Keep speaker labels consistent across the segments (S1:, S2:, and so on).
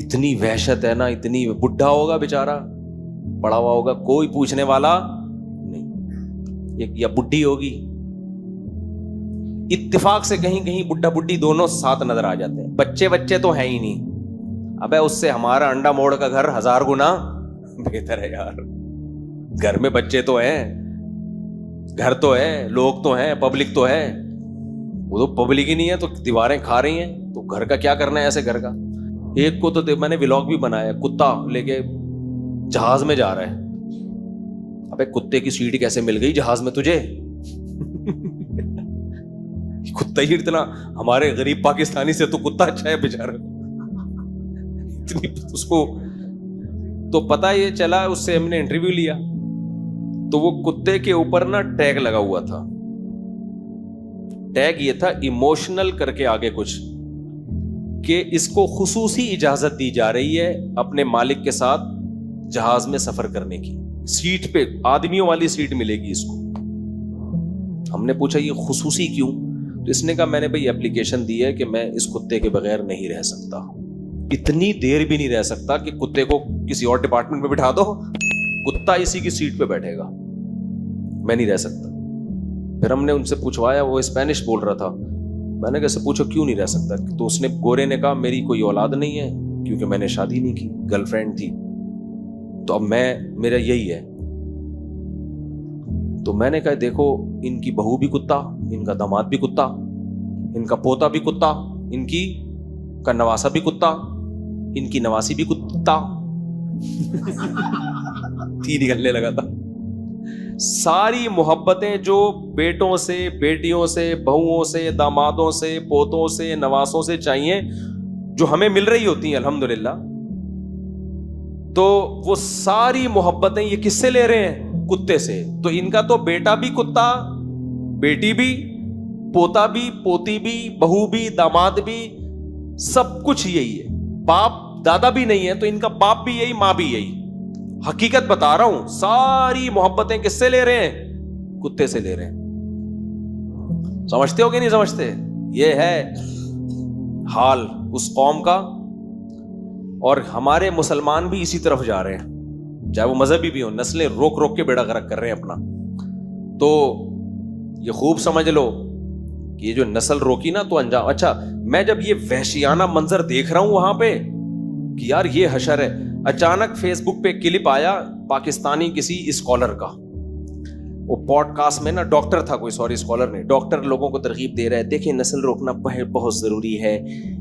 S1: اتنی وحشت ہے نا, اتنی. بڈھا ہوگا بیچارہ, پڑا ہوا ہوگا, کوئی پوچھنے والا نہیں, یا بڈھی ہوگی. اتفاق سے کہیں کہیں بڈھا بڈھی دونوں ساتھ نظر آ جاتے ہیں. بچے تو ہیں ہی نہیں. ابے اس سے ہمارا انڈا موڑ کا گھر 1000 گنا بہتر ہے یار. گھر میں بچے تو ہیں, گھر تو ہے, لوگ تو ہیں, پبلک تو ہے. وہ تو پبلک ہی نہیں ہے تو دیواریں کھا رہی ہیں, تو گھر کا کیا کرنا ہے ایسے گھر کا. ایک کو تو میں نے ولاگ بھی بنایا, کتا لے کے جہاز میں جا رہا ہے. ابے کتے کی سیٹ کیسے مل گئی جہاز میں تجھے؟ کتا ہی اتنا, ہمارے غریب پاکستانی سے تو کتا اچھا ہے بیچارہ. اس کو تو پتا یہ چلا, اس سے ہم نے انٹرویو لیا تو وہ کتے کے اوپر نا ٹیگ لگا ہوا تھا. ٹیگ یہ تھا ایموشنل کر کے آگے کچھ, کہ اس کو خصوصی اجازت دی جا رہی ہے اپنے مالک کے ساتھ جہاز میں سفر کرنے کی. سیٹ پہ آدمیوں والی سیٹ ملے گی اس کو. ہم نے پوچھا یہ خصوصی کیوں؟ تو اس نے کہا میں نے بھائی اپلیکیشن دی ہے کہ میں اس کتے کے بغیر نہیں رہ سکتا, اتنی دیر بھی نہیں رہ سکتا کہ کتے کو کسی اور ڈپارٹمنٹ میں بٹھا دو, کتا اسی کی سیٹ پہ بیٹھے گا, میں نہیں رہ سکتا. پھر ہم نے ان سے پوچھوایا, وہ اسپینش بول رہا تھا. میں نے کیسے پوچھا کیوں نہیں رہ سکتا؟ تو اس نے, گورے نے کہا میری کوئی اولاد نہیں ہے کیونکہ میں نے شادی نہیں کی, گرل فرینڈ تھی, تو اب میرا یہی ہے. تو میں نے کہا دیکھو ان کی بہو بھی کتا, ان کا داماد بھی کتا, ان کا پوتا بھی کتا, ان کی کا نواسا بھی کتا, ان کی نواسی بھی کتا. تین نکلنے لگا تھا. ساری محبتیں جو بیٹوں سے, بیٹیوں سے, بہوؤں سے, دامادوں سے, پوتوں سے, نواسوں سے چاہیے, جو ہمیں مل رہی ہوتی ہیں الحمدللہ, تو وہ ساری محبتیں یہ کس سے لے رہے ہیں؟ کتے سے. تو ان کا تو بیٹا بھی کتا, بیٹی بھی, پوتا بھی, پوتی بھی, بہو بھی, داماد بھی, سب کچھ یہی ہے. باپ دادا بھی نہیں ہے تو ان کا باپ بھی یہی, ماں بھی یہی. حقیقت بتا رہا ہوں, ساری محبتیں کس سے لے رہے ہیں؟ کتے سے لے رہے ہیں. سمجھتے ہو کہ نہیں سمجھتے؟ یہ ہے حال اس قوم کا, اور ہمارے مسلمان بھی اسی طرف جا رہے ہیں, چاہے وہ مذہبی بھی ہو. نسلیں روک روک کے بیڑا غرق کر رہے ہیں اپنا. تو یہ خوب سمجھ لو کہ یہ جو نسل روکی نا تو انجام. اچھا میں جب یہ وحشیانہ منظر دیکھ رہا ہوں وہاں پہ کہ یار یہ حشر ہے, اچانک فیس بک پہ کلپ آیا پاکستانی کسی اسکالر کا, وہ پوڈ کاسٹ میں نا, ڈاکٹر تھا کوئی, سوری اسکالر نہیں, ڈاکٹر لوگوں کو ترغیب دے رہا ہے, دیکھیں نسل روکنا بہت ضروری ہے.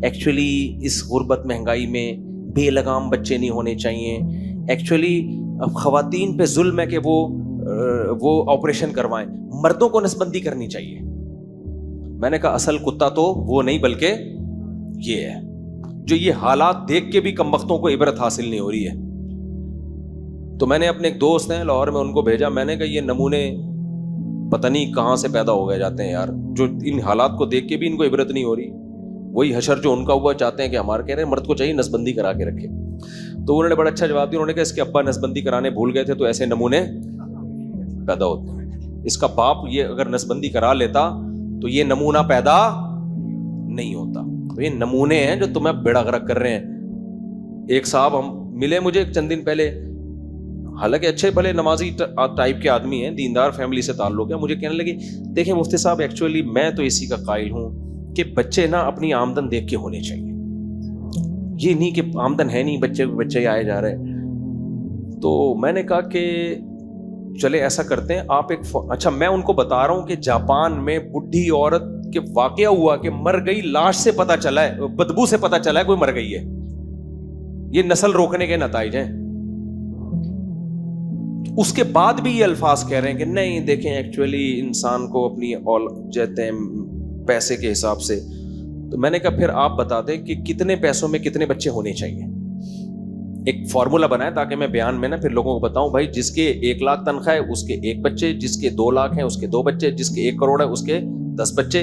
S1: ایکچولی اس غربت مہنگائی میں بے لگام بچے نہیں ہونے چاہیے. ایکچولی خواتین پہ ظلم ہے کہ وہ آپریشن کروائیں, مردوں کو نسبندی کرنی چاہیے. میں نے کہا اصل کتا تو وہ نہیں بلکہ یہ ہے, جو یہ حالات دیکھ کے بھی کم وقتوں کو عبرت حاصل نہیں ہو رہی ہے. تو میں نے اپنے ایک دوست ہیں لاہور میں, ان کو بھیجا. میں نے کہا یہ نمونے پتہ نہیں کہاں سے پیدا ہو گئے جاتے ہیں یار, جو ان حالات کو دیکھ کے بھی ان کو عبرت نہیں ہو رہی. وہی حشر جو ان کا ہوا چاہتے ہیں کہ ہمارے, کہہ رہے ہیں مرد کو چاہیے نسبندی کرا کے رکھے. تو انہوں نے بڑا اچھا جواب دیا. انہوں نے کہا اس کے ابا نسبندی کرانے بھول گئے تھے تو ایسے نمونے پیدا ہوتے ہیں. اس کا باپ یہ اگر نسبندی کرا لیتا تو یہ نمونہ پیدا نہیں ہوتا. تو یہ نمونے ہیں جو تمہیں بیڑا غرق کر رہے ہیں. ایک صاحب ہم ملے مجھے چند دن پہلے, حالانکہ اچھے بھلے نمازی ٹائپ کے آدمی ہیں, دیندار فیملی سے تعلق ہے. مجھے کہنے لگے دیکھیں مفتی صاحب ایکچولی میں تو اسی کا قائل ہوں کہ بچے نا اپنی آمدن دیکھ کے ہونے چاہیے, یہ نہیں کہ آمدن ہے نہیں بچے آئے جا رہے. تو میں نے کہا کہ چلے ایسا کرتے ہیں, آپ ایک اچھا میں ان کو بتا رہا ہوں کہ جاپان میں بڈھی عورت کے واقعہ ہوا کہ مر گئی, لاش سے پتا چلا ہے, بدبو سے پتا چلا ہے کوئی مر گئی ہے. یہ نسل روکنے کے نتائج ہیں. اس کے بعد بھی یہ الفاظ کہہ رہے ہیں کہ نہیں دیکھیں ایکچولی انسان کو اپنی جاتے ہیں پیسے کے حساب سے. تو میں نے کہا پھر آپ بتا دیں کہ کتنے پیسوں میں کتنے بچے ہونے چاہیے. ایک فارمولا بنائے تاکہ میں بیان میں نا پھر لوگوں کو بتاؤں بھائی جس کے 1 لاکھ تنخواہ ہے اس کے 1 بچے, جس کے 2 لاکھ ہیں اس کے 2 بچے, جس کے 1 کروڑ ہے اس کے 10 بچے,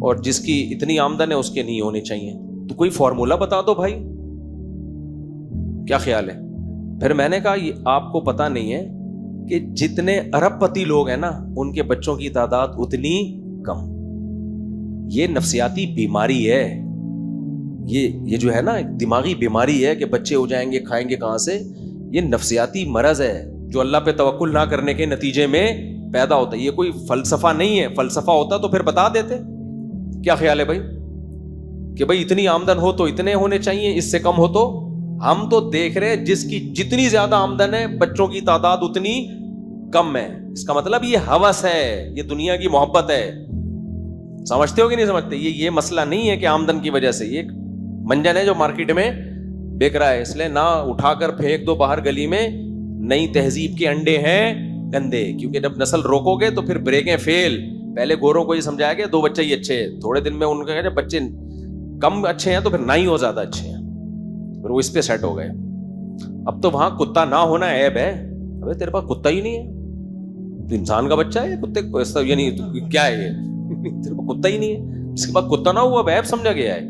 S1: اور جس کی اتنی آمدن ہے اس کے نہیں ہونے چاہیے. تو کوئی فارمولا بتا دو بھائی, کیا خیال ہے؟ پھر میں نے کہا یہ آپ کو پتا نہیں ہے کہ جتنے ارب پتی لوگ ہیں نا ان کے بچوں کی تعداد اتنی کم. یہ نفسیاتی بیماری ہے, یہ جو ہے نا ایک دماغی بیماری ہے کہ بچے ہو جائیں گے, کھائیں گے کہاں سے, یہ نفسیاتی مرض ہے جو اللہ پہ توکل نہ کرنے کے نتیجے میں پیدا ہوتا ہے. یہ کوئی فلسفہ نہیں ہے, فلسفہ ہوتا تو پھر بتا دیتے. کیا خیال ہے بھائی کہ بھائی اتنی آمدن ہو تو اتنے ہونے چاہیے, اس سے کم ہو تو. ہم تو دیکھ رہے جس کی جتنی زیادہ آمدن ہے بچوں کی تعداد اتنی کم ہے. اس کا مطلب یہ ہوس ہے, یہ دنیا کی محبت ہے. سمجھتے ہو کہ نہیں سمجھتے؟ یہ مسئلہ نہیں ہے کہ آمدن کی وجہ سے, یہ ایک منجن ہے جو مارکیٹ میں بک رہا ہے. اس لیے نہ اٹھا کر پھینک دو باہر گلی میں, نئی تہذیب کے انڈے ہیں گندے. کیونکہ جب نسل روکو گے تو پھر بریکیں فیل. پہلے گوروں کو یہ سمجھایا کہ 2 بچے ہی اچھے ہیں, تھوڑے دن میں ان کا جب بچے کم اچھے ہیں تو پھر نہ ہی ہو زیادہ اچھے ہیں, پھر وہ اس پہ سیٹ ہو گئے. اب تو وہاں کتا نہ ہونا عیب ہے. ابے تیرے پاس کتا ہی نہیں ہے, تو انسان کا بچہ ہے, کتے کو یعنی کیا ہے یہ, تیرے پاس کتا ہی نہیں ہے. جس کے پاس کتا نہ ہوا اب عیب سمجھا گیا ہے.